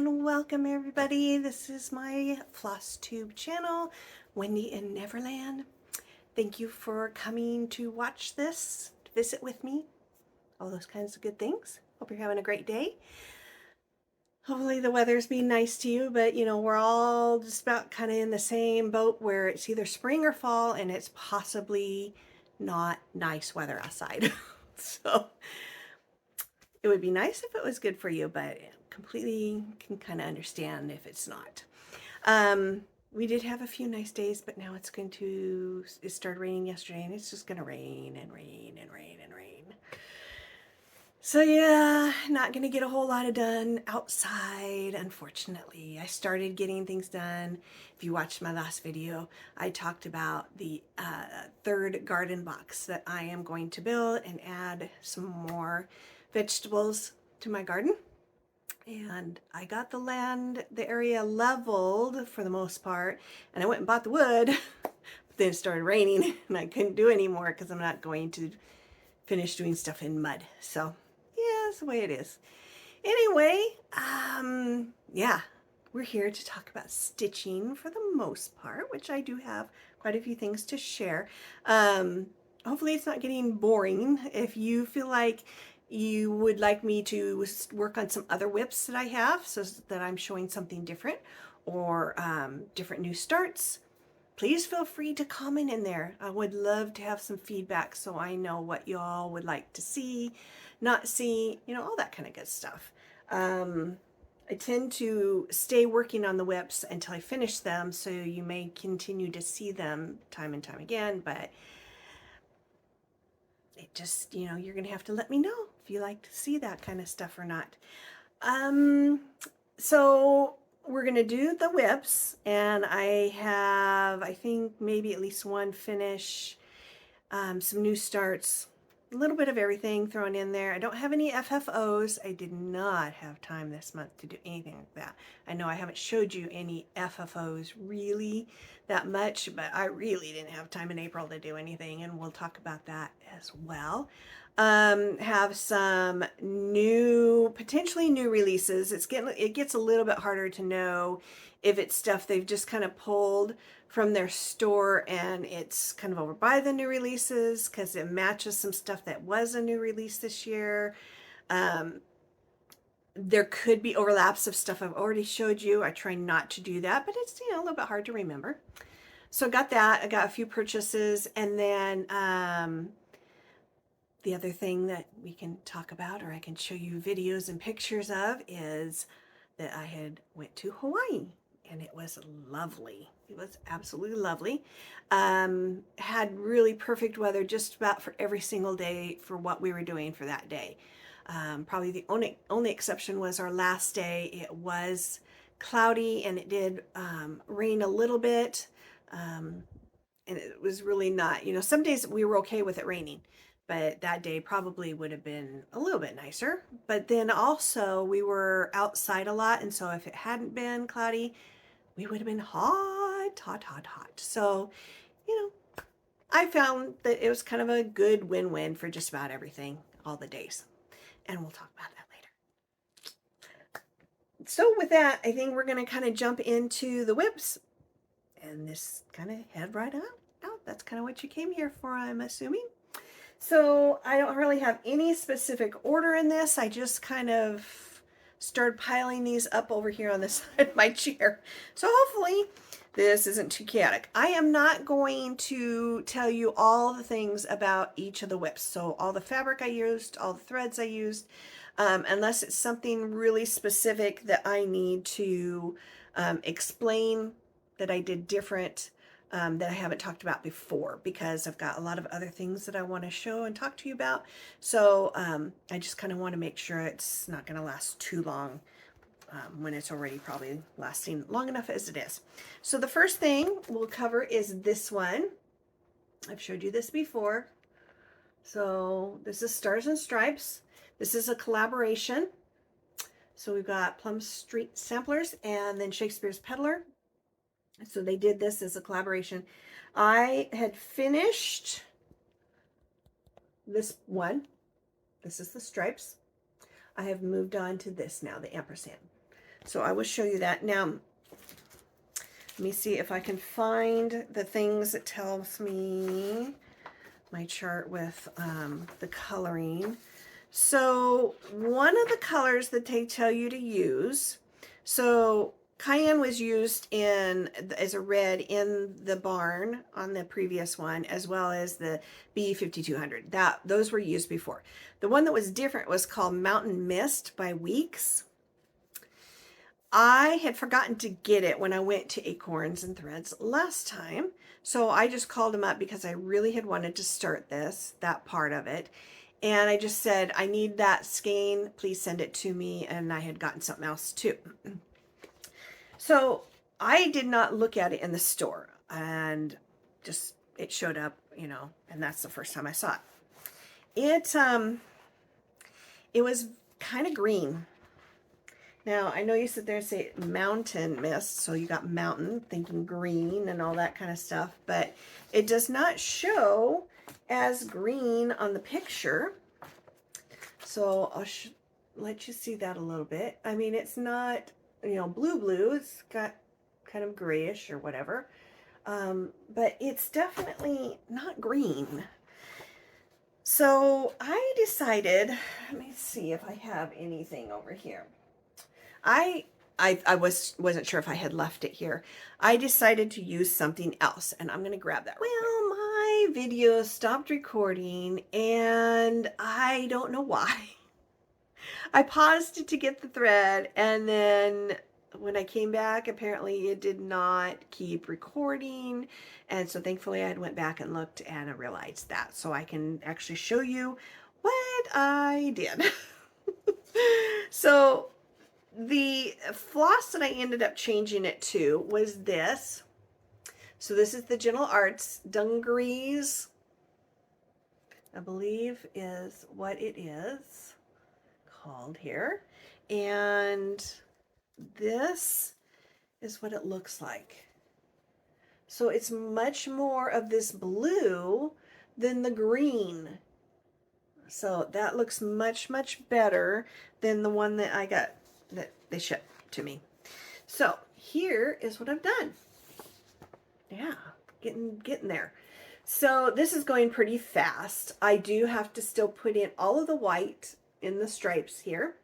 and welcome everybody. This is my Flosstube channel, Wendy in Neverland. Thank you for coming to watch this, to visit with me, all those kinds of good things. Hope you're having a great day. Hopefully the weather's being nice to you, but we're all just about kind of in the same boat where it's either spring or fall and it's possibly not nice weather outside. So it would be nice if it was good for you, but completely can kind of understand if it's not. We did have a few nice days, but now it started raining yesterday, and it's just going to rain and rain and rain and rain. So yeah, not going to get a whole lot of done outside, unfortunately. I started getting things done. If you watched my last video, I talked about the third garden box that I am going to build and add some more vegetables to my garden. And I got the area leveled for the most part, and I went and bought the wood, but then it started raining and I couldn't do any more because I'm not going to finish doing stuff in mud. So yeah, that's the way it is. Anyway, yeah, we're here to talk about stitching for the most part, which I do have quite a few things to share. Hopefully it's not getting boring. If you feel like you would like me to work on some other whips that I have so that I'm showing something different, or different new starts, please feel free to comment in there. I would love to have some feedback so I know what y'all would like to see, not see, all that kind of good stuff. I tend to stay working on the whips until I finish them, so you may continue to see them time and time again, but it just, you're going to have to let me know if you like to see that kind of stuff or not. So we're going to do the whips, and I have, I think, maybe at least one finish, some new starts, a little bit of everything thrown in there. I don't have any FFOs. I did not have time this month to do anything like that. I know I haven't showed you any FFOs really that much, but I really didn't have time in April to do anything, and we'll talk about that as well. Have some potentially new releases. It gets a little bit harder to know if it's stuff they've just kind of pulled from their store and it's kind of over by the new releases because it matches some stuff that was a new release this year. There could be overlaps of stuff I've already showed you. I try not to do that, but it's a little bit hard to remember. So I got that. I got a few purchases, and then the other thing that we can talk about, or I can show you videos and pictures of, is that I had went to Hawaii, and it was lovely. It was absolutely lovely. Had really perfect weather just about for every single day for what we were doing for that day. Probably the only exception was our last day. It was cloudy and it did rain a little bit. And it was really not, some days we were okay with it raining, but that day probably would have been a little bit nicer. But then also we were outside a lot, and so if it hadn't been cloudy, we would have been hot, hot, hot, hot. So, I found that it was kind of a good win-win for just about everything, all the days. And we'll talk about that later. So with that, I think we're going to kind of jump into the whips, and this kind of head right out. That's kind of what you came here for, I'm assuming. So I don't really have any specific order in this. I just kind of started piling these up over here on the side of my chair. So hopefully this isn't too chaotic. I am not going to tell you all the things about each of the whips. So all the fabric I used, all the threads I used, unless it's something really specific that I need to explain that I did different, that I haven't talked about before, because I've got a lot of other things that I want to show and talk to you about. So I just kind of want to make sure it's not going to last too long when it's already probably lasting long enough as it is. So the first thing we'll cover is this one. I've showed you this before. So this is Stars and Stripes. This is a collaboration. So we've got Plum Street Samplers and then Shakespeare's Peddler. So they did this as a collaboration. I had finished this one. This is the stripes. I have moved on to this now, the ampersand. So I will show you that. Now, let me see if I can find the things that tells me my chart with the coloring. So one of the colors that they tell you to use, so cayenne was used in as a red in the barn on the previous one, as well as the B5200. Those were used before. The one that was different was called Mountain Mist by Weeks. I had forgotten to get it when I went to Acorns and Threads last time. So I just called them up because I really had wanted to start that part of it. And I just said, I need that skein, please send it to me. And I had gotten something else too. So I did not look at it in the store, and just, it showed up, you know, and that's the first time I saw it. It was kind of green. Now, I know you sit there and say mountain mist, so you got mountain, thinking green and all that kind of stuff, but it does not show as green on the picture. So I'll let you see that a little bit. I mean, it's not, you know, blue. It's got kind of grayish or whatever, but it's definitely not green. So I decided, let me see if I have anything over here. I wasn't sure if I had left it here. I decided to use something else, and I'm going to grab that. Well, my video stopped recording, and I don't know why. I paused it to get the thread, and then when I came back, apparently it did not keep recording. And so thankfully I went back and looked, and I realized that. So I can actually show you what I did. So the floss that I ended up changing it to was this. So this is the Gentle Arts Dungarees, I believe is what it is called here. And this is what it looks like. So it's much more of this blue than the green. So that looks much, much better than the one that I got that they shipped to me. So here is what I've done. Yeah, getting there. So this is going pretty fast. I do have to still put in all of the white in the stripes here.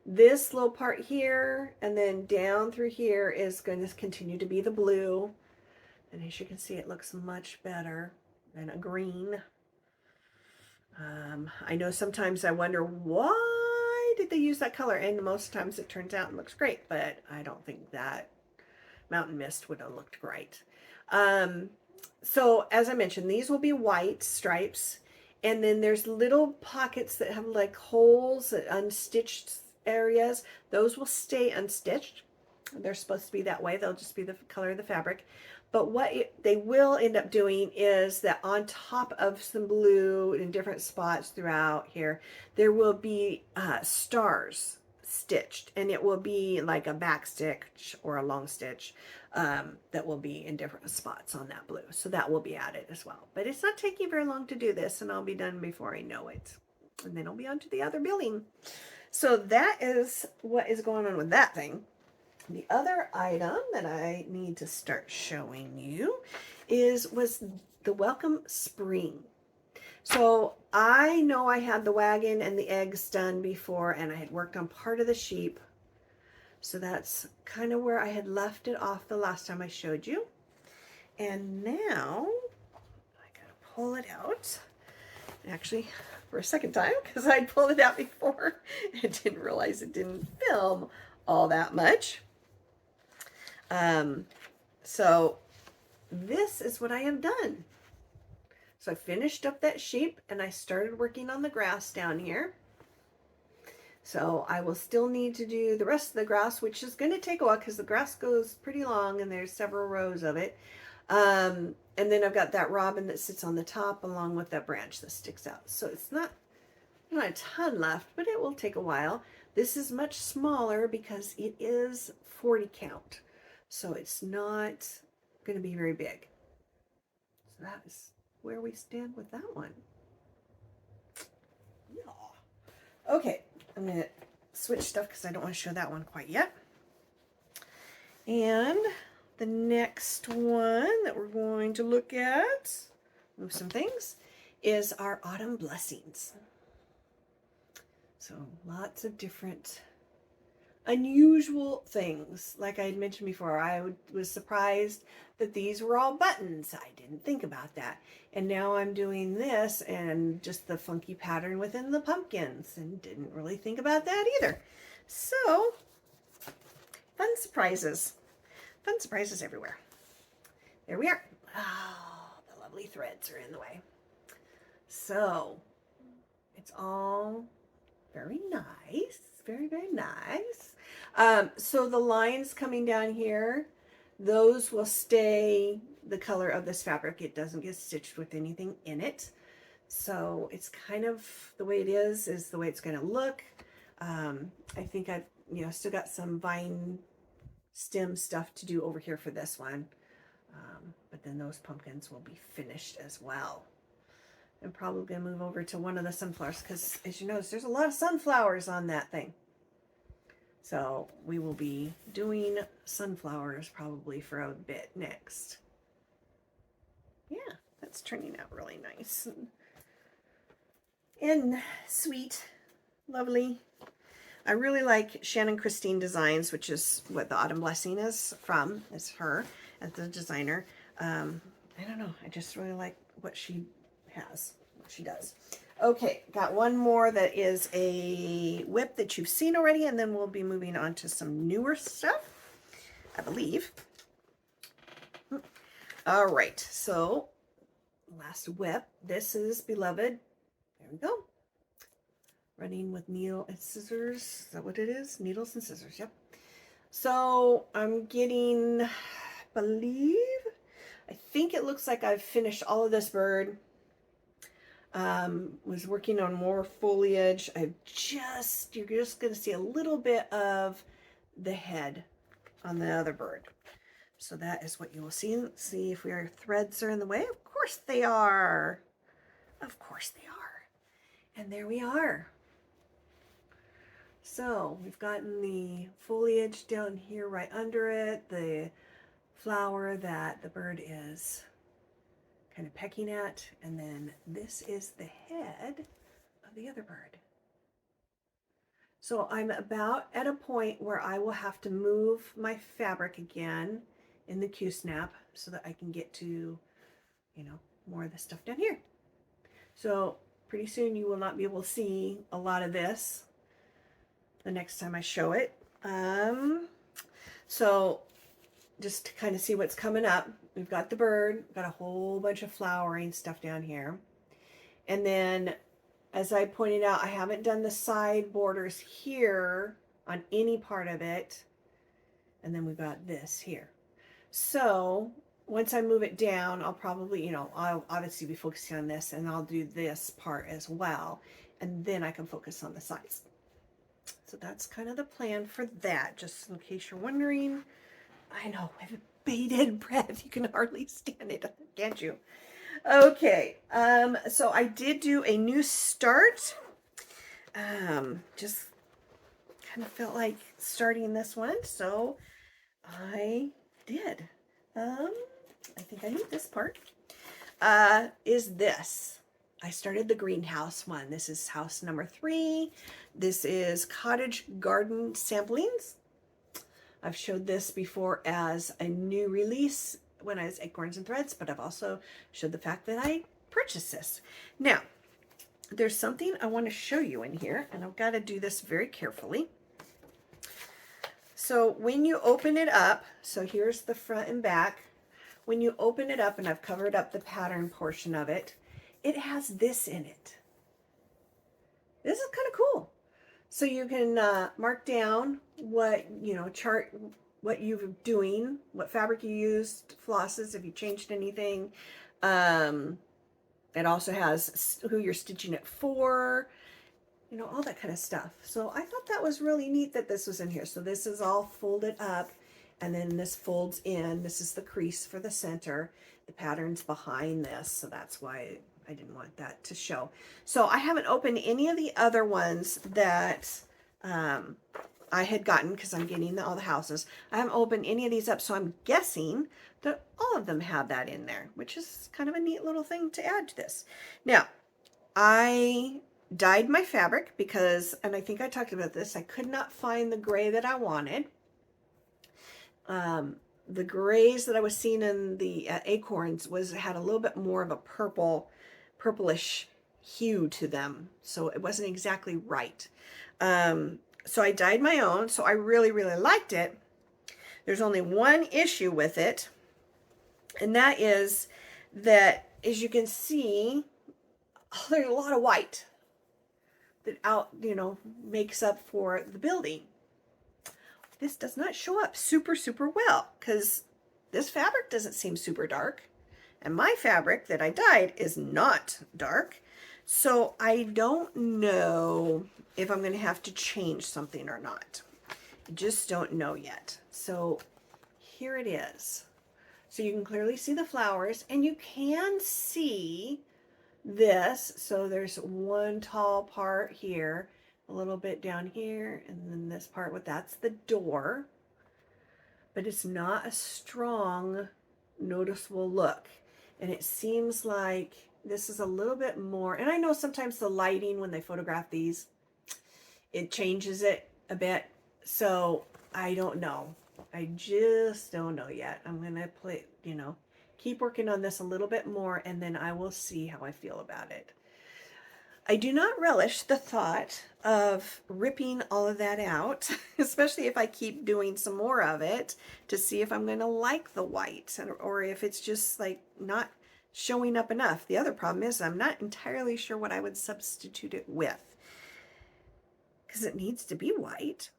This little part here and then down through here is going to continue to be the blue. And as you can see, it looks much better than a green. I know sometimes I wonder why did they use that color, and most times it turns out and looks great, but I don't think that Mountain Mist would have looked great. So as I mentioned, these will be white stripes, and then there's little pockets that have like holes, unstitched areas. Those will stay unstitched. They're supposed to be that way. They'll just be the color of the fabric. But what they will end up doing is that on top of some blue in different spots throughout here, there will be stars stitched, and it will be like a back stitch or a long stitch that will be in different spots on that blue. So that will be added as well. But it's not taking very long to do this, and I'll be done before I know it. And then I'll be on to the other billing. So that is what is going on with that thing. The other item that I need to start showing you was the Welcome Spring. So I know I had the wagon and the eggs done before, and I had worked on part of the sheep. So that's kind of where I had left it off the last time I showed you. And now I gotta pull it out. Actually, for a second time, because I pulled it out before and didn't realize it didn't film all that much. So this is what I have done. So I finished up that sheep, and I started working on the grass down here. So I will still need to do the rest of the grass, which is going to take a while because the grass goes pretty long and there's several rows of it. And then I've got that robin that sits on the top along with that branch that sticks out. So it's not a ton left, but it will take a while. This is much smaller because it is 40 count. So it's not going to be very big. So that is where we stand with that one. Yeah. Okay, I'm going to switch stuff because I don't want to show that one quite yet. And the next one that we're going to look at, move some things, is our autumn blessings. So lots of different unusual things. Like I had mentioned before, I was surprised that these were all buttons. I didn't think about that. And now I'm doing this and just the funky pattern within the pumpkins and didn't really think about that either. So fun surprises. Fun surprises everywhere. There we are. Oh, the lovely threads are in the way. So it's all very nice. Very, very nice. So the lines coming down here, those will stay the color of this fabric. It doesn't get stitched with anything in it. So it's kind of the way it is the way it's going to look. I think I've, still got some vine stem stuff to do over here for this one. But then those pumpkins will be finished as well. I'm probably going to move over to one of the sunflowers because, as you notice, there's a lot of sunflowers on that thing. So we will be doing sunflowers probably for a bit next. Yeah, that's turning out really nice and sweet, lovely. I really like Shannon Christine Designs, which is what the Autumn Blessing is from. It's her as the designer. I don't know. I just really like what she has, what she does. Okay, got one more that is a whip that you've seen already, and then we'll be moving on to some newer stuff, I believe. All right, so last whip. This is Beloved. There we go. Running with needle and scissors. Is that what it is? Needles and scissors, yep. So I'm getting, I think it looks like I've finished all of this bird. Was working on more foliage. you're just going to see a little bit of the head on the other bird. So that is what you will see. Let's see if our threads are in the way. Of course they are. Of course they are. And there we are. So we've gotten the foliage down here right under it, the flower that the bird is kind of pecking at, and then this is the head of the other bird. So I'm about at a point where I will have to move my fabric again in the Q-snap so that I can get to, more of the stuff down here. So pretty soon you will not be able to see a lot of this the next time I show it. So just to kind of see what's coming up, we've got the bird, we've got a whole bunch of flowering stuff down here. And then, as I pointed out, I haven't done the side borders here on any part of it. And then we've got this here. So once I move it down, I'll probably, I'll obviously be focusing on this, and I'll do this part as well. And then I can focus on the sides. So that's kind of the plan for that, just in case you're wondering. I know, with bated breath, you can hardly stand it, can't you? Okay, so I did do a new start. Just kind of felt like starting this one, so I did. I think I need this part. Is this. I started the greenhouse one. This is house number 3. This is Cottage Garden Samplings. I've showed this before as a new release when I was Acorns and Threads, but I've also showed the fact that I purchased this. Now, there's something I want to show you in here, and I've got to do this very carefully. So when you open it up, so here's the front and back. When you open it up, and I've covered up the pattern portion of it, it has this in it. This is kind of cool. So you can mark down what, chart what you're doing, what fabric you used, flosses, if you changed anything. It also has who you're stitching it for, all that kind of stuff. So I thought that was really neat that this was in here. So this is all folded up, and then this folds in. This is the crease for the center. The pattern's behind this, so that's why I didn't want that to show. So I haven't opened any of the other ones that I had gotten, because I'm getting all the houses. I haven't opened any of these up, so I'm guessing that all of them have that in there, which is kind of a neat little thing to add to this. Now, I dyed my fabric because, and I think I talked about this, I could not find the gray that I wanted. The grays that I was seeing in the acorns had a little bit more of a purplish hue to them, so it wasn't exactly right. So I dyed my own, so I really, really liked it. There's only one issue with it, and that is that, as you can see, there's a lot of white that makes up for the building. This does not show up super, super well because this fabric doesn't seem super dark, and my fabric that I dyed is not dark. So I don't know if I'm going to have to change something or not. I just don't know yet. So here it is. So you can clearly see the flowers, and you can see this. So there's one tall part here, a little bit down here, and then this part, that's the door. But it's not a strong, noticeable look. And it seems like this is a little bit more, and I know sometimes the lighting when they photograph these, it changes it a bit. So I don't know. I just don't know yet. I'm going to keep working on this a little bit more, and then I will see how I feel about it. I do not relish the thought of ripping all of that out, especially if I keep doing some more of it to see if I'm going to like the white, or if it's just like not showing up enough. The other problem is I'm not entirely sure what I would substitute it with, because it needs to be white.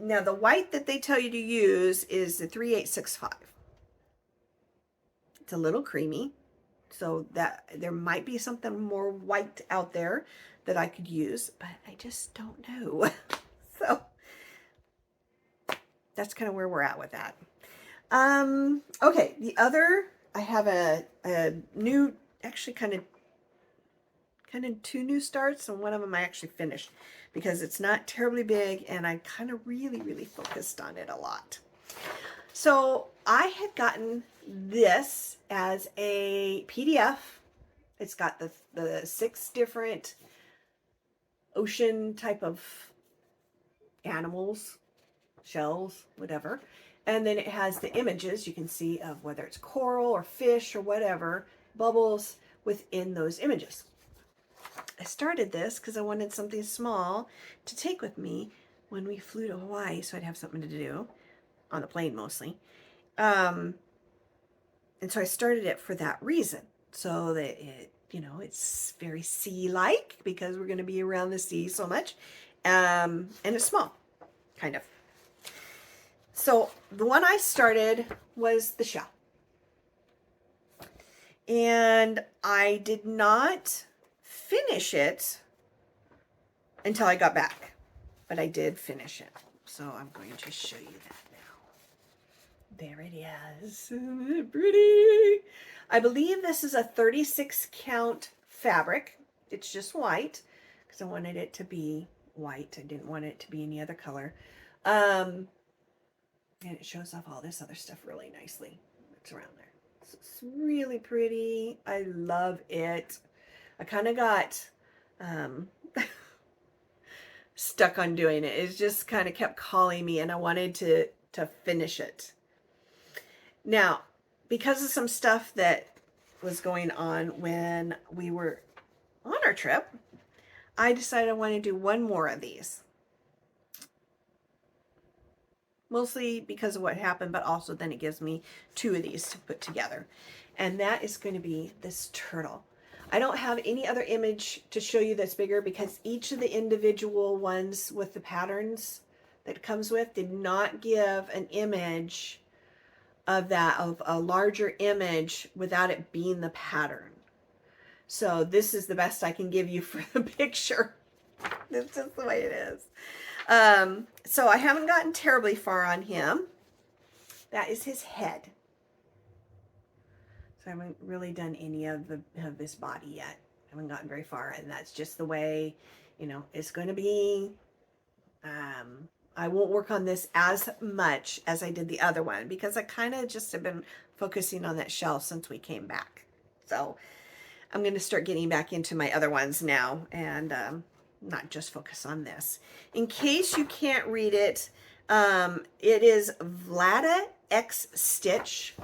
Now the white that they tell you to use is the 3865. It's a little creamy, so that there might be something more white out there that I could use, but I just don't know. So that's kind of where we're at with that. Okay, I have a new, actually kind of two new starts, and one of them I actually finished because it's not terribly big, and I kind of really, really focused on it a lot. So I had gotten this as a PDF. It's got the 6 different ocean type of animals, shells, whatever. And then it has the images you can see of whether it's coral or fish or whatever, bubbles within those images. I started this because I wanted something small to take with me when we flew to Hawaii, so I'd have something to do on the plane mostly. And so I started it for that reason, so that it's very sea-like because we're going to be around the sea so much, and it's small, kind of. So the one I started was the shell, and I did not finish it until I got back, but I did finish it. So I'm going to show you that now. There it is. Isn't it pretty? I believe this is a 36 count fabric. It's just white because I wanted it to be white. I didn't want it to be any other color. And it shows off all this other stuff really nicely. It's around there. So it's really pretty. I love it. I kind of got stuck on doing it. It just kind of kept calling me, and I wanted to finish it. Now, because of some stuff that was going on when we were on our trip, I decided I want to do one more of these. Mostly because of what happened, but also then it gives me 2 of these to put together. And that is going to be this turtle. I don't have any other image to show you that's bigger because each of the individual ones with the patterns that it comes with did not give an image of a larger image without it being the pattern. So this is the best I can give you for the picture. That's just the way it is. So I haven't gotten terribly far on him. That is his head. So I haven't really done any of his body yet. haven't gotten very far, and that's just the way, you know, it's going to be. I won't work on this as much as I did the other one because I kind of just have been focusing on that shell since we came back. So I'm going to start getting back into my other ones now and not just focus on this. In case you can't read it, it is Vlada X Stitch.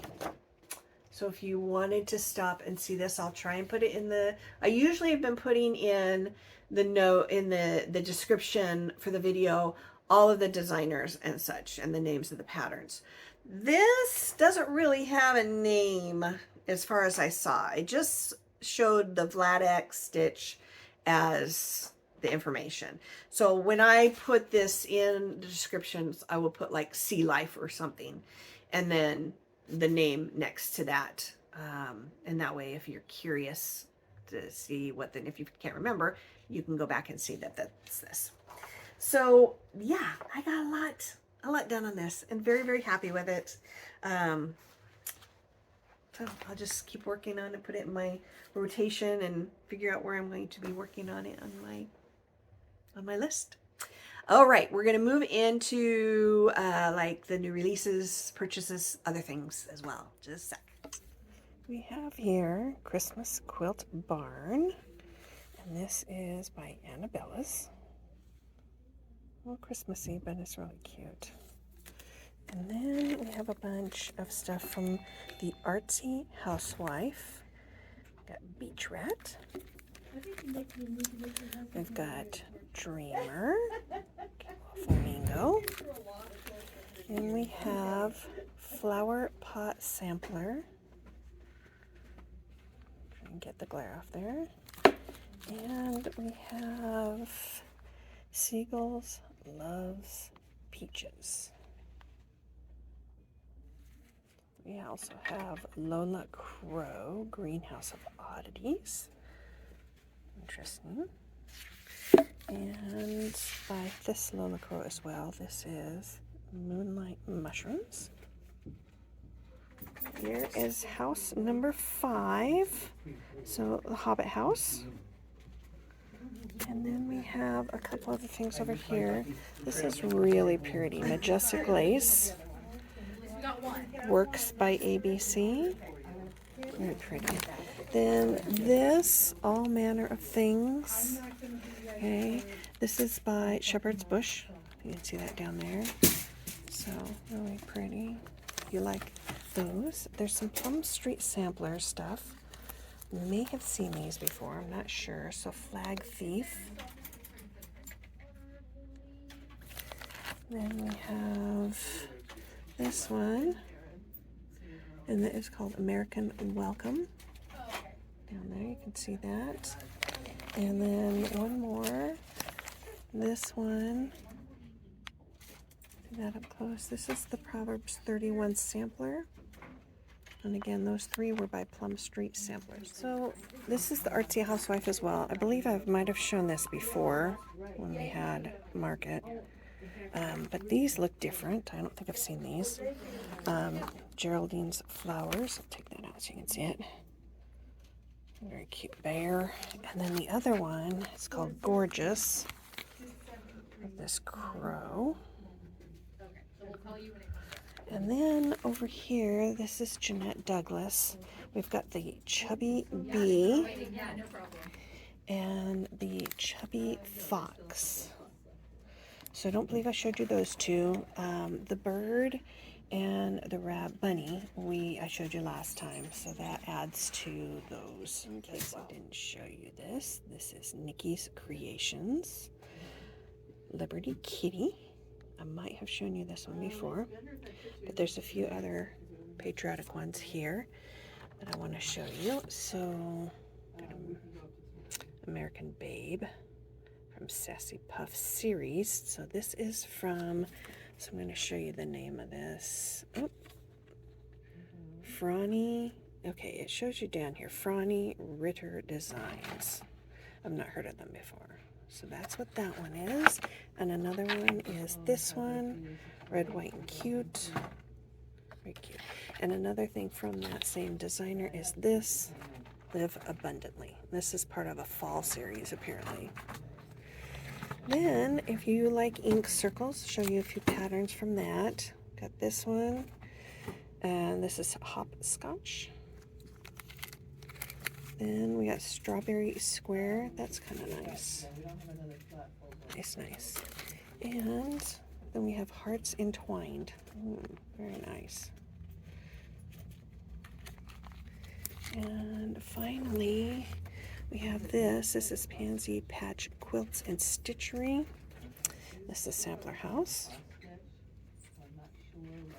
So if you wanted to stop and see this, I'll try and put it in the, I usually have been putting in the note, in the description for the video, all of the designers and such, and the names of the patterns. This doesn't really have a name as far as I saw. It just showed the Vlad X Stitch as the information. So when I put this in the descriptions, I will put like Sea Life or something, and then the name next to that. And that way, if you're curious to see what, then if you can't remember, you can go back and see that that's this. So yeah, I got a lot done on this and very, very happy with it. So I'll just keep working on it, put it in my rotation and figure out where I'm going to be working on it on my list. All right, we're going to move into like the new releases, purchases, other things as well. Just a sec. We have here Christmas Quilt Barn, and this is by Annabella's. A little Christmassy, but it's really cute. And then we have a bunch of stuff from the Artsy Housewife. Got Beach Rat. We've got Dreamer, Flamingo, and we have Flower Pot Sampler. Try and get the glare off there. And we have Seagulls Loves Peaches. We also have Lola Crow, Greenhouse of Oddities. Interesting. And by this Lola Crow as well, this is Moonlight Mushrooms. Here is house number 5, so the Hobbit house. And then we have a couple other things over here. This is really pretty. Majestic Lace. Works by ABC. Very pretty. Then this, All Manner of Things. Okay, this is by Shepherd's Bush. You can see that down there. So, really pretty. If you like those. There's some Plum Street Sampler stuff. You may have seen these before, I'm not sure. So, Flag Thief. Then we have this one, and it is called American Welcome. Down there, you can see that. And then one more. This one. See that up close. This is the Proverbs 31 sampler. And again, those 3 were by Plum Street Samplers. So this is the Artsy Housewife as well. I believe I might have shown this before when we had Market. But these look different. I don't think I've seen these. Geraldine's Flowers. I'll take that out so you can see it. Very cute bear. And then the other one is called Gorgeous. With this crow. And then over here, this is Jeanette Douglas. We've got the Chubby Bee and the Chubby Fox. So I don't believe I showed you those two. The bird and the rat bunny I showed you last time, so that adds to those. In case I didn't show you this, this is Nikki's Creations. Liberty Kitty. I might have shown you this one before, but there's a few other patriotic ones here that I want to show you. So, American Babe from Sassy Puff series. So this is from, so I'm going to show you the name of this. Oh, okay, it shows you down here, fronyritterdesings. I've not heard of them before. So that's what that one is. And another one is this one, Red, White, and Cute. Very cute. And another thing from that same designer is this. Live Abundantly. This is part of a fall series, apparently. Then, if you like ink circles, show you a few patterns from that. Got this one, and this is hopscotch. Then we got strawberry square. That's kind of nice. Nice. And then we have hearts entwined. Very nice. And finally, we have this. This is Pansy Patch Quilts and Stitchery. This is a sampler house.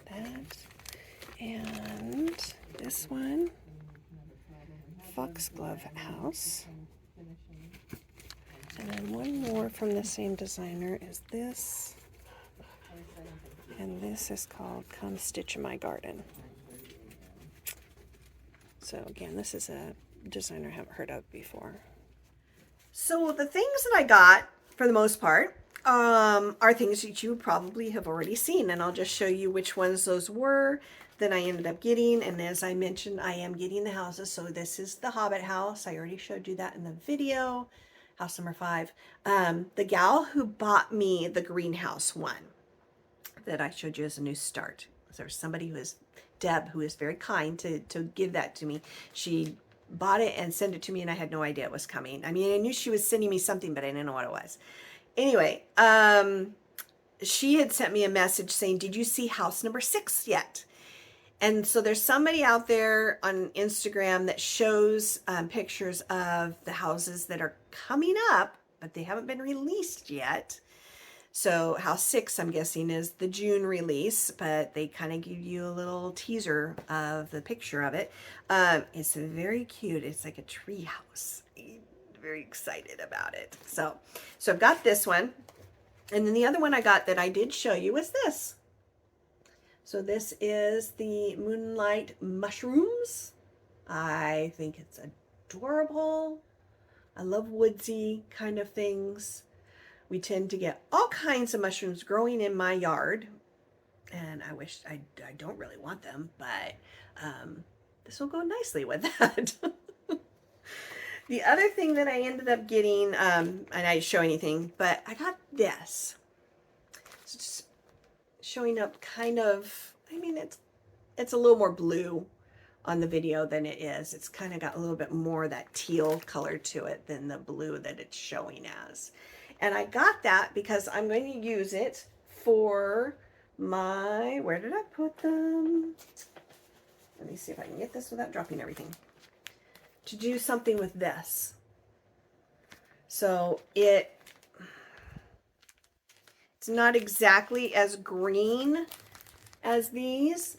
That. And this one, Foxglove House. And then one more from the same designer is this. And this is called Come Stitch in My Garden. So again, this is a designer I haven't heard of before. So the things that I got, for the most part, are things that you probably have already seen. And I'll just show you which ones those were that I ended up getting. And as I mentioned, I am getting the houses. So this is the Hobbit house. I already showed you that in the video. House number 5. The gal who bought me the greenhouse one that I showed you as a new start. There's somebody who is, Deb, who is very kind to give that to me. She bought it and sent it to me, and I had no idea it was coming. I mean, I knew she was sending me something, but I didn't know what it was. Anyway, she had sent me a message saying, did you see house number 6 yet? And so there's somebody out there on Instagram that shows pictures of the houses that are coming up, but they haven't been released yet. So house 6, I'm guessing, is the June release, but they kind of give you a little teaser of the picture of it. It's very cute. It's like a tree house. I'm very excited about it. So I've got this one. And then the other one I got that I did show you was this. So this is the Moonlight Mushrooms. I think it's adorable. I love woodsy kind of things. We tend to get all kinds of mushrooms growing in my yard. And I wish, I don't really want them, but this will go nicely with that. The other thing that I ended up getting, and I didn't show anything, but I got this. So just showing up kind of, I mean, it's a little more blue on the video than it is. It's kind of got a little bit more of that teal color to it than the blue that it's showing as. And I got that because I'm going to use it for my, where did I put them? Let me see if I can get this without dropping everything. To do something with this. So it's not exactly as green as these,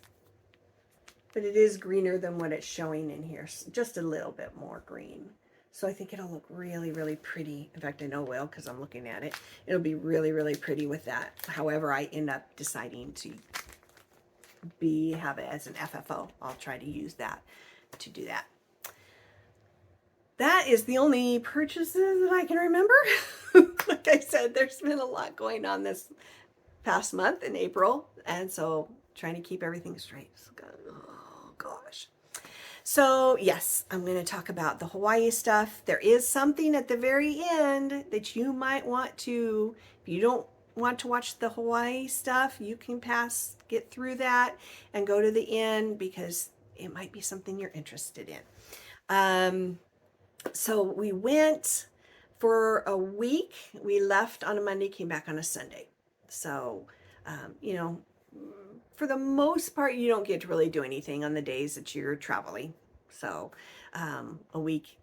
but it is greener than what it's showing in here. Just a little bit more green. So I think it'll look really, really pretty. In fact, I know it will because I'm looking at it. It'll be really, really pretty with that. However, I end up deciding to have it as an FFO. I'll try to use that to do that. That is the only purchases that I can remember. Like I said, there's been a lot going on this past month in April. And so trying to keep everything straight. Oh gosh. So yes, I'm going to talk about the Hawaii stuff. There is something at the very end that you might want to, if you don't want to watch the Hawaii stuff, you can get through that and go to the end because it might be something you're interested in. So we went for a week. We left on a Monday, came back on a Sunday. So, you know, for the most part, you don't get to really do anything on the days that you're traveling. So a week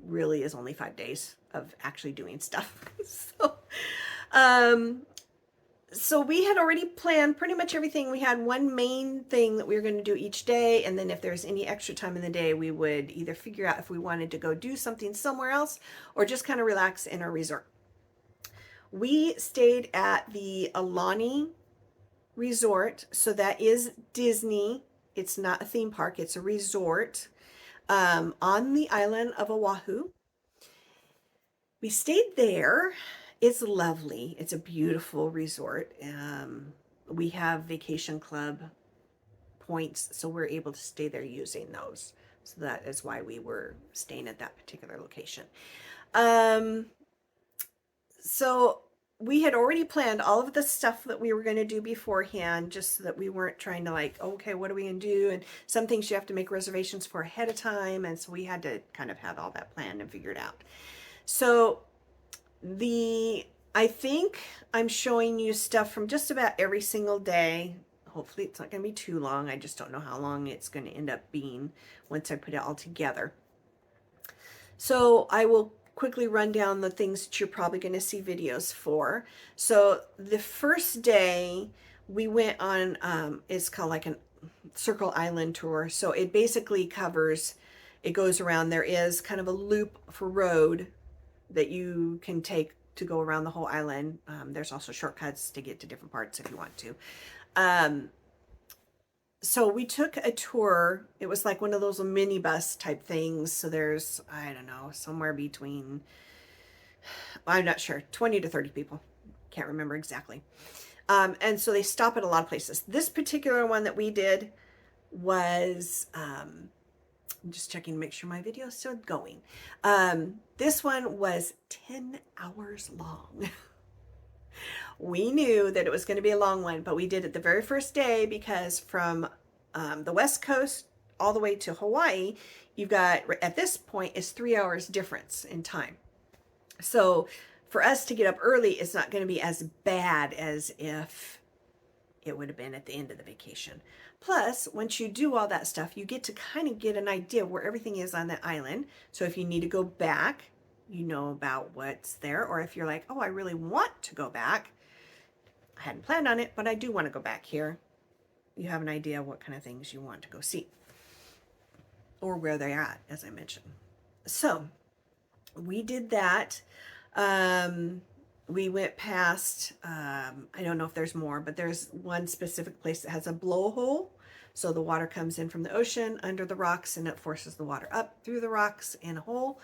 really is only 5 days of actually doing stuff. So we had already planned pretty much everything. We had one main thing that we were going to do each day. And then if there's any extra time in the day, we would either figure out if we wanted to go do something somewhere else or just kind of relax in our resort. We stayed at the Alani Resort. So that is Disney. It's not a theme park. It's a resort on the island of Oahu. We stayed there. It's lovely. It's a beautiful resort. We have vacation club points, so we're able to stay there using those So that is why we were staying at that particular location. Um, so we had already planned all of the stuff that we were going to do beforehand, just so that we weren't trying to like, okay, what are we going to do? And some things you have to make reservations for ahead of time. And so we had to kind of have all that planned and figured out. So I think I'm showing you stuff from just about every single day. Hopefully it's not going to be too long. I just don't know how long it's going to end up being once I put it all together. So I will quickly run down the things that you're probably going to see videos for. So the first day we went on, it's called like a Circle Island tour. So it basically covers, it goes around, there is kind of a loop for road that you can take to go around the whole island. There's also shortcuts to get to different parts if you want to. So we took a tour. It was like one of those minibus type things. So there's, I don't know, somewhere between, I'm not sure, 20 to 30 people. Can't remember exactly. And so they stop at a lot of places. This particular one that we did was, I'm just checking to make sure my video is still going. This one was 10 hours long. We knew that it was going to be a long one, but we did it the very first day because from the West Coast all the way to Hawaii, you've got, at this point, is 3 hours difference in time. So for us to get up early, it's not going to be as bad as if it would have been at the end of the vacation. Plus, once you do all that stuff, you get to kind of get an idea where everything is on the island. So if you need to go back, you know about what's there. Or if you're like, oh, I really want to go back, I hadn't planned on it, but I do want to go back here, you have an idea what kind of things you want to go see or where they're at, as I mentioned. So we did that. We went past, I don't know if there's more, but there's one specific place that has a blowhole. So the water comes in from the ocean under the rocks and it forces the water up through the rocks in a hole.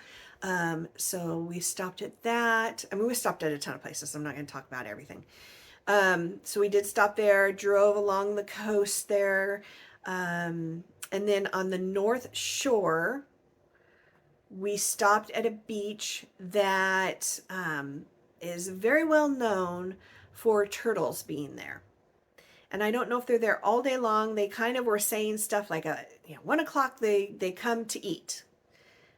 So we stopped at that. I mean, we stopped at a ton of places. I'm not going to talk about everything. So we did stop there, drove along the coast there. And then on the North Shore, we stopped at a beach that is very well known for turtles being there. And I don't know if they're there all day long. They kind of were saying stuff like, 1 o'clock they come to eat.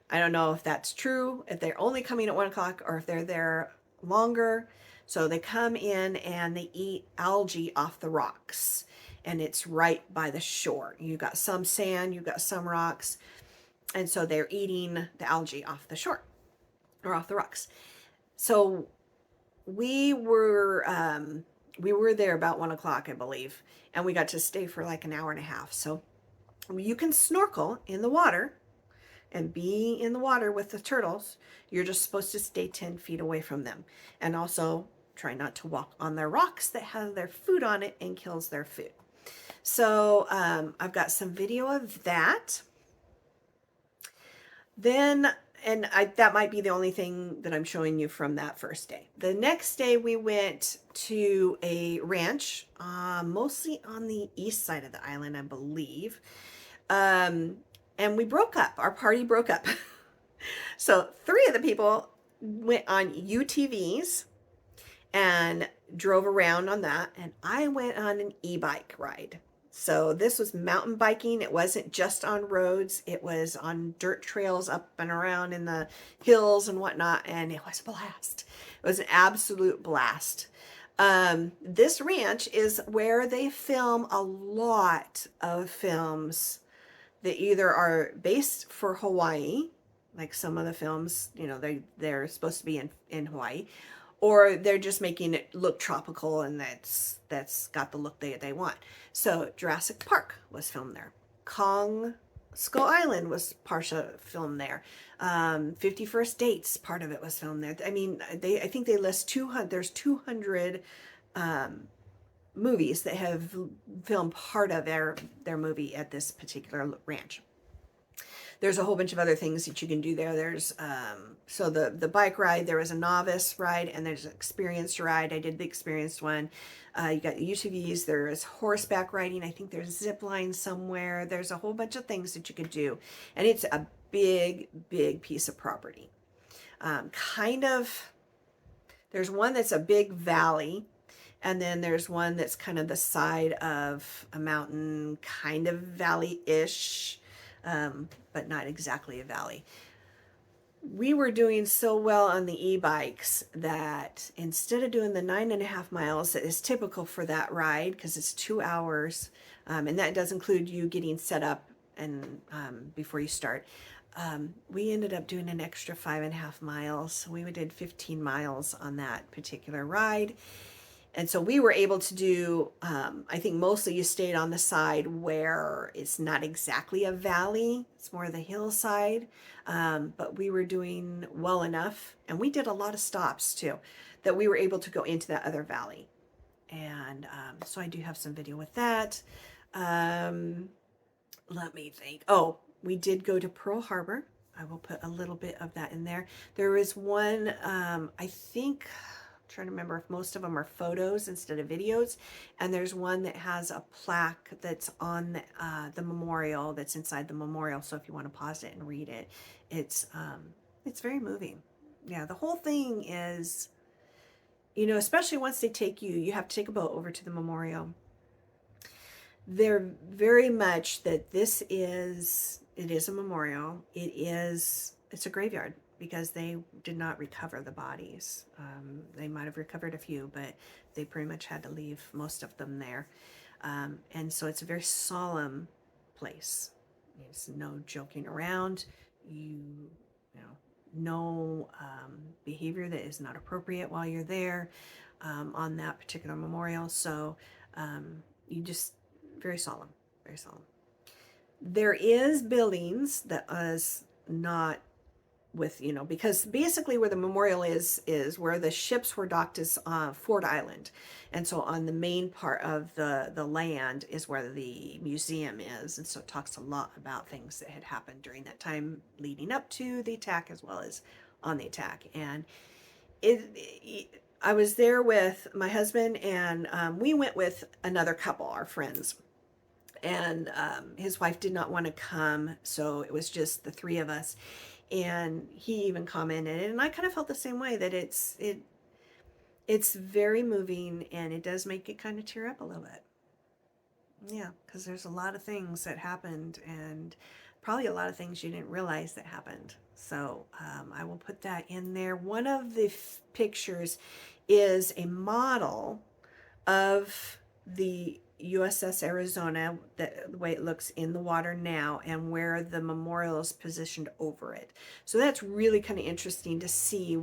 I don't know if that's true, if they're only coming at 1 o'clock or if they're there longer. So they come in and they eat algae off the rocks, and it's right by the shore. You've got some sand, you've got some rocks, and so they're eating the algae off the shore or off the rocks. So we were there about 1 o'clock, I believe, and we got to stay for like an hour and a half. So you can snorkel in the water and be in the water with the turtles. You're just supposed to stay 10 feet away from them. And also try not to walk on their rocks that have their food on it and kills their food. So I've got some video of that. Then, that might be the only thing that I'm showing you from that first day. The next day we went to a ranch, mostly on the east side of the island, I believe. And we broke up. Our party broke up. So 3 of the people went on UTVs and drove around on that, and I went on an e-bike ride. So this was mountain biking. It wasn't just on roads. It was on dirt trails up and around in the hills and whatnot, and it was a blast. It was an absolute blast. This ranch is where they film a lot of films that either are based for Hawaii, like some of the films, they're supposed to be in Hawaii, or they're just making it look tropical, and that's got the look they want. So Jurassic Park was filmed there. Kong Skull Island was partially filmed there. 50 First Dates, part of it was filmed there. I mean, I think they list 200. There's 200 movies that have filmed part of their movie at this particular ranch. There's a whole bunch of other things that you can do there. There's so the bike ride, there was a novice ride and there's an experienced ride. I did the experienced one. You got UTVs, there is horseback riding. I think there's zip line somewhere. There's a whole bunch of things that you could do. And it's a big, big piece of property. Kind of, there's one that's a big valley, and then there's one that's kind of the side of a mountain, kind of valley-ish, but not exactly a valley. We were doing so well on the e-bikes that instead of doing the 9.5 miles that is typical for that ride, because it's 2 hours, and that does include you getting set up and before you start, we ended up doing an extra 5.5 miles. So we did 15 miles on that particular ride. And so we were able to do, I think mostly you stayed on the side where it's not exactly a valley, it's more the hillside, but we were doing well enough, and we did a lot of stops too, that we were able to go into that other valley. And so I do have some video with that. Let me think. Oh, we did go to Pearl Harbor. I will put a little bit of that in there. There is one, I think, trying to remember if most of them are photos instead of videos, and there's one that has a plaque that's on the memorial, that's inside the memorial, so if you want to pause it and read it, it's very moving. Yeah, the whole thing is, you know, especially once they take you, you have to take a boat over to the memorial. They're very much that it is a memorial, it's a graveyard, because they did not recover the bodies. They might have recovered a few, but they pretty much had to leave most of them there. And so it's a very solemn place. It's no joking around. You know, no behavior that is not appropriate while you're there on that particular memorial. So you just, very solemn, very solemn. There is buildings that is not with, you know, because basically where the memorial is where the ships were docked is Ford Island. And so on the main part of the land is where the museum is. And so it talks a lot about things that had happened during that time leading up to the attack as well as on the attack. And I was there with my husband, and we went with another couple, our friends. And his wife did not want to come, so it was just the three of us. And he even commented, and I kind of felt the same way, that it's very moving, and it does make it kind of tear up a little bit. Yeah, because there's a lot of things that happened, and probably a lot of things you didn't realize that happened. So I will put that in there. One of the pictures is a model of the USS Arizona, the way it looks in the water now, and where the memorial is positioned over it. So that's really kind of interesting to see,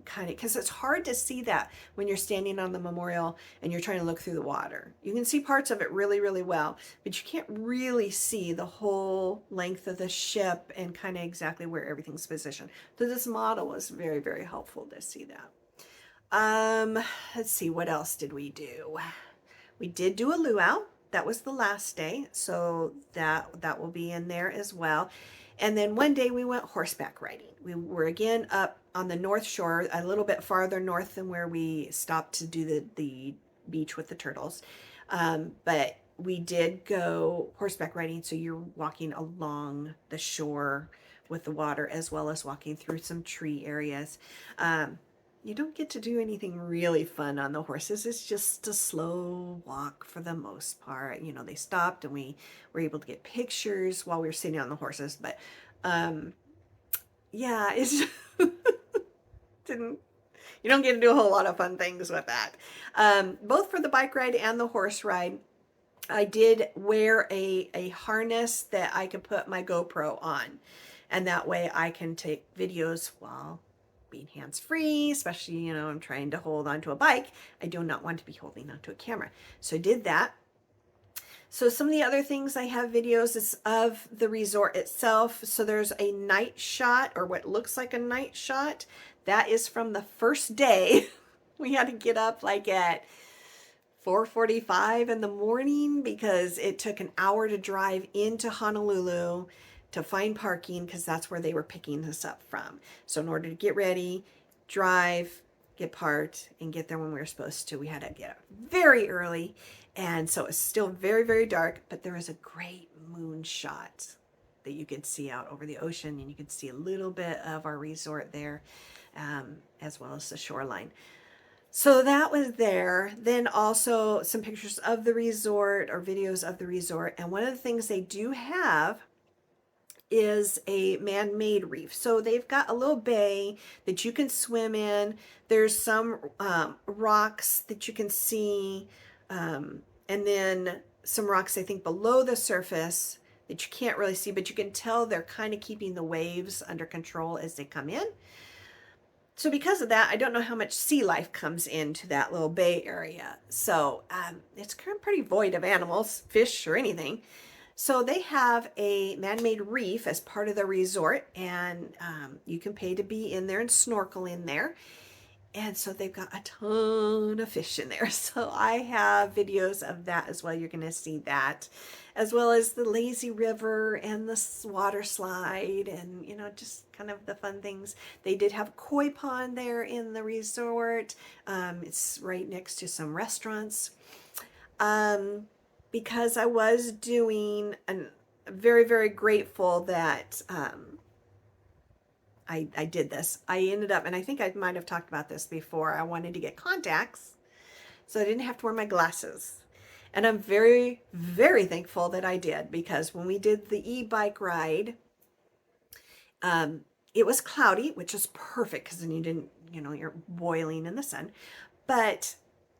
kind of, because it's hard to see that when you're standing on the memorial and you're trying to look through the water. You can see parts of it really, really well, but you can't really see the whole length of the ship and kind of exactly where everything's positioned. So this model was very, very helpful to see that. Let's see, what else did we do? We did do a luau. That was the last day, so that will be in there as well. And then one day we went horseback riding. We were again up on the North Shore, a little bit farther north than where we stopped to do the beach with the turtles. But we did go horseback riding, so you're walking along the shore with the water as well as walking through some tree areas. You don't get to do anything really fun on the horses. It's just a slow walk for the most part. You know, they stopped and we were able to get pictures while we were sitting on the horses. But yeah, it's you don't get to do a whole lot of fun things with that. Both for the bike ride and the horse ride, I did wear a harness that I could put my GoPro on. And that way I can take videos while being hands-free, especially, you know, I'm trying to hold onto a bike. I do not want to be holding onto a camera. So I did that. So some of the other things I have videos is of the resort itself. So there's a night shot, or what looks like a night shot. That is from the first day. We had to get up like at 4:45 in the morning because it took an hour to drive into Honolulu, to find parking because that's where they were picking us up from. So in order to get ready, drive, get parked, and get there when we were supposed to, we had to get up very early. And so it's still very, very dark, but there was a great moon shot that you could see out over the ocean, and you could see a little bit of our resort there, as well as the shoreline. So that was there. Then also some pictures of the resort or videos of the resort. And one of the things they do have is a man-made reef. So they've got a little bay that you can swim in. There's some rocks that you can see, and then some rocks I think below the surface that you can't really see, but you can tell they're kind of keeping the waves under control as they come in. So because of that, I don't know how much sea life comes into that little bay area. So it's kind of pretty void of animals, fish, or anything. So they have a man-made reef as part of the resort, and you can pay to be in there and snorkel in there. And so they've got a ton of fish in there. So I have videos of that as well. You're going to see that, as well as the lazy river and the water slide, and, you know, just kind of the fun things. They did have a koi pond there in the resort. It's right next to some restaurants. Because I was doing, very, very grateful that I did this. I ended up, and I think I might have talked about this before, I wanted to get contacts so I didn't have to wear my glasses. And I'm very, very thankful that I did, because when we did the e-bike ride, it was cloudy, which is perfect because then you didn't, you know, you're boiling in the sun. But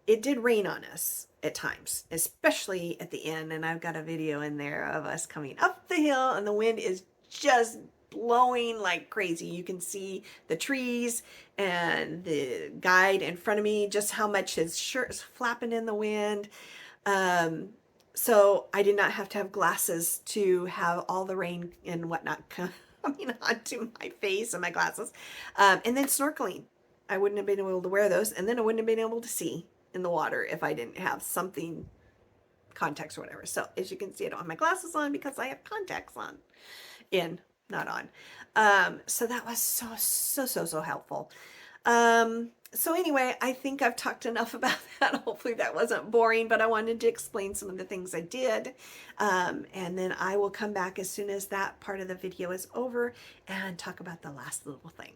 it did rain on us at times, especially at the end. And I've got a video in there of us coming up the hill, and the wind is just blowing like crazy. You can see the trees and the guide in front of me, just how much his shirt is flapping in the wind. So I did not have to have glasses to have all the rain and whatnot coming onto my face and my glasses. And then snorkeling. I wouldn't have been able to wear those, and then I wouldn't have been able to see in the water if I didn't have something, contacts or whatever. So as you can see, I don't have my glasses on because I have contacts on, not on. So that was so helpful. So anyway, I think I've talked enough about that. Hopefully that wasn't boring, but I wanted to explain some of the things I did. And then I will come back as soon as that part of the video is over and talk about the last little thing.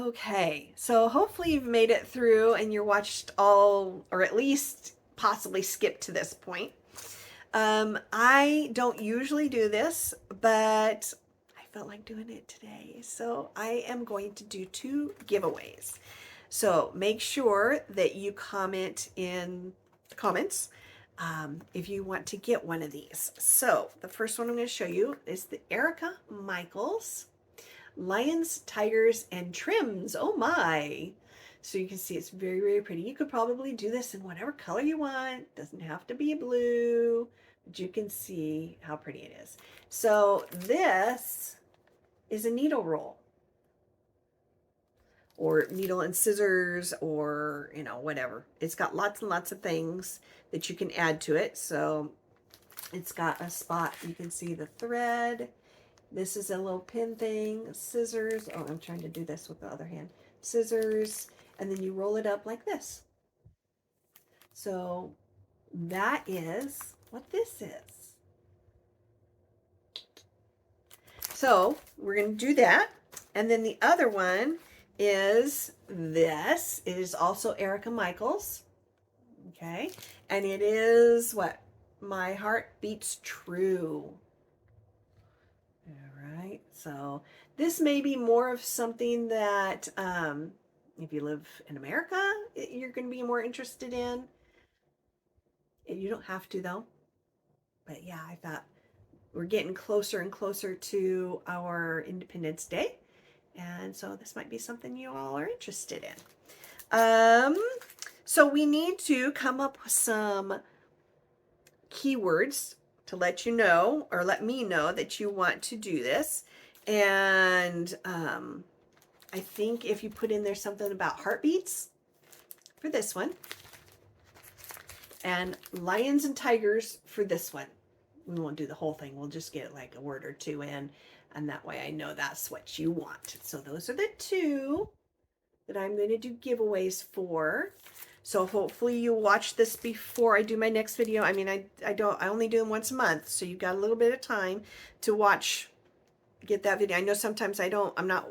Okay, so hopefully you've made it through and you're watched all, or at least possibly skipped to this point. I don't usually do this, but I felt like doing it today. So I am going to do 2 giveaways. So make sure that you comment in the comments if you want to get one of these. So the first one I'm going to show you is the Erica Michaels Lions, Tigers, and Trims. Oh my! So you can see it's very, very pretty. You could probably do this in whatever color you want. Doesn't have to be blue, but you can see how pretty it is. So this is a needle roll, or needle and scissors, or whatever. It's got lots and lots of things that you can add to it. So it's got a spot. You can see the thread. This is a little pin thing, scissors. Oh, I'm trying to do this with the other hand. Scissors, and then you roll it up like this. So that is what this is. So we're going to do that. And then the other one is this. It is also Erica Michaels. Okay. And it is what? My Heart Beats True. All right, so this may be more of something that if you live in America, you're going to be more interested in. You don't have to though. But yeah, I thought we're getting closer and closer to our Independence Day. And so this might be something you all are interested in. So we need to come up with some keywords to let you know, or let me know that you want to do this. And I think if you put in there something about heartbeats for this one, and lions and tigers for this one, we won't do the whole thing. We'll just get like a word or 2 in, and that way I know that's what you want. So those are the 2 that I'm going to do giveaways for. So hopefully you watch this before I do my next video. I mean, I only do them once a month, so you've got a little bit of time to watch, get that video. I know sometimes I'm not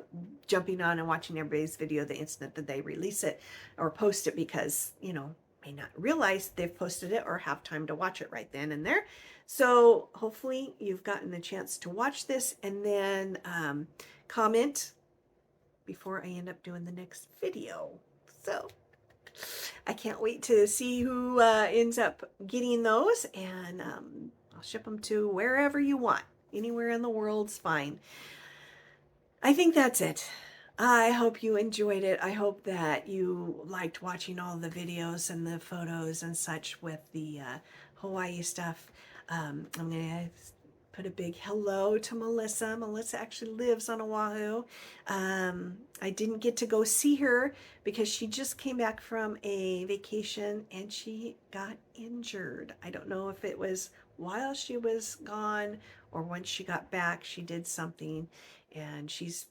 jumping on and watching everybody's video the instant that they release it or post it, because, may not realize they've posted it or have time to watch it right then and there. So hopefully you've gotten the chance to watch this, and then comment before I end up doing the next video. So I can't wait to see who ends up getting those, and I'll ship them to wherever you want. Anywhere in the world's fine. I think that's it. I hope you enjoyed it. I hope that you liked watching all the videos and the photos and such with the Hawaii stuff. I'm going to put a big hello to Melissa. Melissa actually lives on Oahu. I didn't get to go see her because she just came back from a vacation and she got injured. I don't know if it was while she was gone or once she got back, she did something, and she's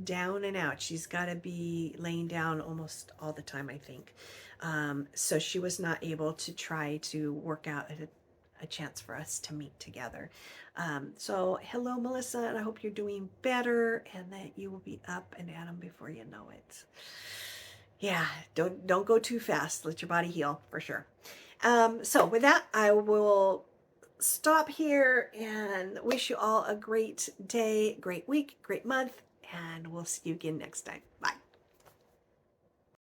down and out. She's got to be laying down almost all the time, I think. So she was not able to try to work out a chance for us to meet together. So hello, Melissa, and I hope you're doing better and that you will be up and at 'em before you know it. Yeah, don't go too fast. Let your body heal for sure. So with that, I will stop here and wish you all a great day, great week, great month, and we'll see you again next time. Bye.